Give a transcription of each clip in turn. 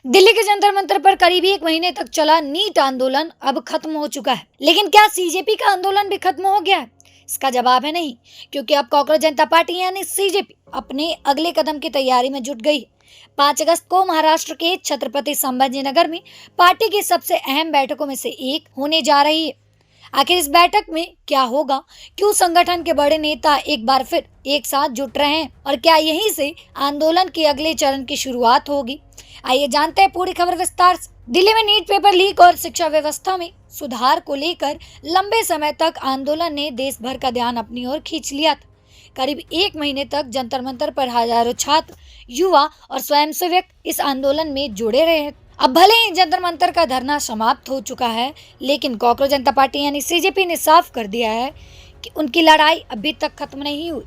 दिल्ली के जंतर मंतर पर करीब 1 महीने तक चला नीट आंदोलन अब खत्म हो चुका है, लेकिन क्या सीजेपी का आंदोलन भी खत्म हो गया है? इसका जवाब है नहीं, क्योंकि अब कांग्रेस जनता पार्टी यानी सीजेपी अपने अगले कदम की तैयारी में जुट गई है। 5 अगस्त को महाराष्ट्र के छत्रपति संभाजीनगर में पार्टी की सबसे अहम बैठकों में से एक होने जा रही है। आखिर इस बैठक में क्या होगा? क्यों संगठन के बड़े नेता एक बार फिर एक साथ जुट रहे हैं और क्या यहीं से आंदोलन के अगले चरण की शुरुआत होगी? आइए जानते हैं पूरी खबर विस्तार से। दिल्ली में नीट पेपर लीक और शिक्षा व्यवस्था में सुधार को लेकर लंबे समय तक आंदोलन ने देश भर का ध्यान अपनी ओर खींच लिया था। करीब 1 महीने तक जंतर मंतर पर हजारों छात्र, युवा और स्वयंसेवक इस आंदोलन में जुड़े रहे हैं। अब भले ही जंतर मंतर का धरना समाप्त हो चुका है, लेकिन कांग्रेस जनता पार्टी यानी सीजेपी ने साफ कर दिया है कि उनकी लड़ाई अभी तक खत्म नहीं हुई।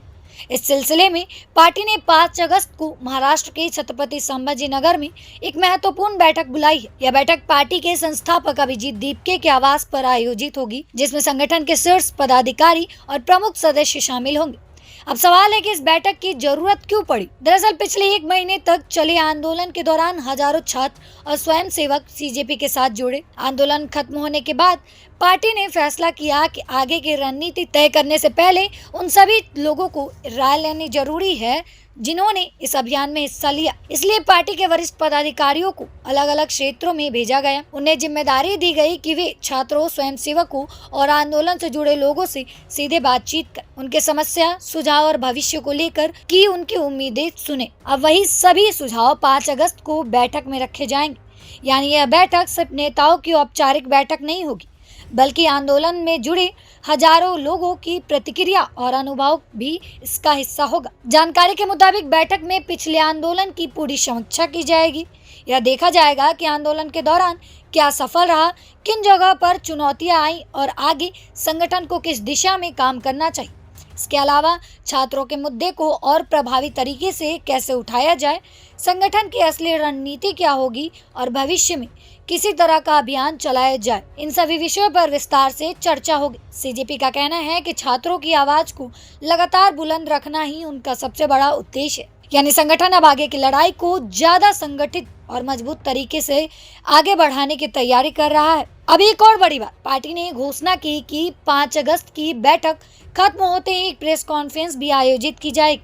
इस सिलसिले में पार्टी ने 5 अगस्त को महाराष्ट्र के छत्रपति संभाजीनगर में एक महत्वपूर्ण बैठक बुलाई है। यह बैठक पार्टी के संस्थापक अभिजीत दीपके के आवास पर आयोजित होगी, जिसमें संगठन के शीर्ष पदाधिकारी और प्रमुख सदस्य शामिल होंगे। अब सवाल है कि इस बैठक की जरूरत क्यों पड़ी? दरअसल पिछले 1 महीने तक चले आंदोलन के दौरान हजारों छात्र और स्वयंसेवक सीजेपी के साथ जुड़े। आंदोलन खत्म होने के बाद पार्टी ने फैसला किया कि आगे की रणनीति तय करने से पहले उन सभी लोगों को राय लेनी जरूरी है जिन्होंने इस अभियान में हिस्सा लिया। इसलिए पार्टी के वरिष्ठ पदाधिकारियों को अलग अलग क्षेत्रों में भेजा गया। उन्हें जिम्मेदारी दी गई कि वे छात्रों, स्वयंसेवकों और आंदोलन से जुड़े लोगों से सीधे बातचीत कर उनके समस्या, सुझाव और भविष्य को लेकर की उनकी उम्मीदें सुने। अब वही सभी सुझाव 5 अगस्त को बैठक में रखे जाएंगे। यानी यह बैठक सिर्फ नेताओं की औपचारिक बैठक नहीं होगी, बल्कि आंदोलन में जुड़े हजारों लोगों की प्रतिक्रिया और अनुभव भी इसका हिस्सा होगा। जानकारी के मुताबिक बैठक में पिछले आंदोलन की पूरी समीक्षा की जाएगी। यह देखा जाएगा कि आंदोलन के दौरान क्या सफल रहा, किन जगह पर चुनौतियां आई और आगे संगठन को किस दिशा में काम करना चाहिए। इसके अलावा छात्रों के मुद्दे को और प्रभावी तरीके से कैसे उठाया जाए, संगठन की असली रणनीति क्या होगी और भविष्य में किसी तरह का अभियान चलाया जाए, इन सभी विषयों पर विस्तार से चर्चा होगी। सीजेपी का कहना है कि छात्रों की आवाज को लगातार बुलंद रखना ही उनका सबसे बड़ा उद्देश्य है। यानी संगठन अब आगे की लड़ाई को ज्यादा संगठित और मजबूत तरीके से आगे बढ़ाने की तैयारी कर रहा है। अब एक और बड़ी बात, पार्टी ने घोषणा की कि 5 अगस्त की बैठक खत्म होते ही एक प्रेस कॉन्फ्रेंस भी आयोजित की जाएगी।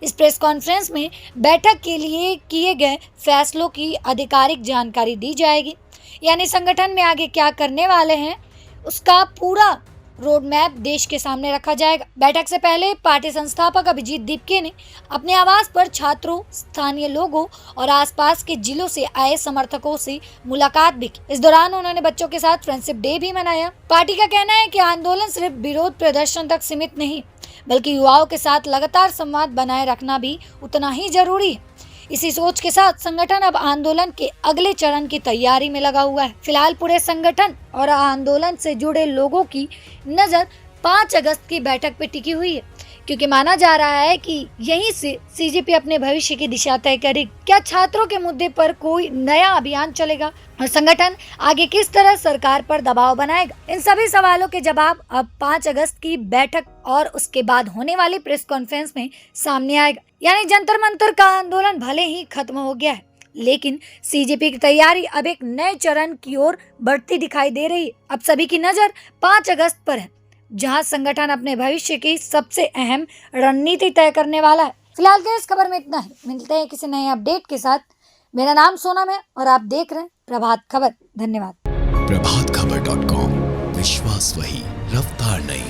इस प्रेस कॉन्फ्रेंस में बैठक के लिए किए गए फैसलों की आधिकारिक जानकारी दी जाएगी। यानी संगठन में आगे क्या करने वाले हैं उसका पूरा रोड मैप देश के सामने रखा जाएगा। बैठक से पहले पार्टी संस्थापक अभिजीत दीपके ने अपने आवास पर छात्रों, स्थानीय लोगों और आसपास के जिलों से आए समर्थकों से मुलाकात भी की। इस दौरान उन्होंने बच्चों के साथ फ्रेंडशिप डे भी मनाया। पार्टी का कहना है कि आंदोलन सिर्फ विरोध प्रदर्शन तक सीमित नहीं, बल्कि युवाओं के साथ लगातार संवाद बनाए रखना भी उतना ही जरूरी है। इसी सोच के साथ संगठन अब आंदोलन के अगले चरण की तैयारी में लगा हुआ है। फिलहाल पूरे संगठन और आंदोलन से जुड़े लोगों की नजर 5 अगस्त की बैठक पे टिकी हुई है, क्योंकि माना जा रहा है कि यहीं से सीजेपी अपने भविष्य की दिशा तय करेगी। क्या छात्रों के मुद्दे पर कोई नया अभियान चलेगा और संगठन आगे किस तरह सरकार पर दबाव बनाएगा? इन सभी सवालों के जवाब अब 5 अगस्त की बैठक और उसके बाद होने वाली प्रेस कॉन्फ्रेंस में सामने आएगा। यानी जंतर मंतर का आंदोलन भले ही खत्म हो गया है, लेकिन सीजेपी की तैयारी अब एक नए चरण की ओर बढ़ती दिखाई दे रही है। अब सभी की नजर 5 अगस्त पर है, जहां संगठन अपने भविष्य की सबसे अहम रणनीति तय करने वाला है। फिलहाल के इस खबर में इतना ही। मिलते हैं किसी नए अपडेट के साथ। मेरा नाम सोनम है और आप देख रहे हैं प्रभात खबर। धन्यवाद। प्रभातखबर.com, विश्वास वही, रफ्तार नहीं।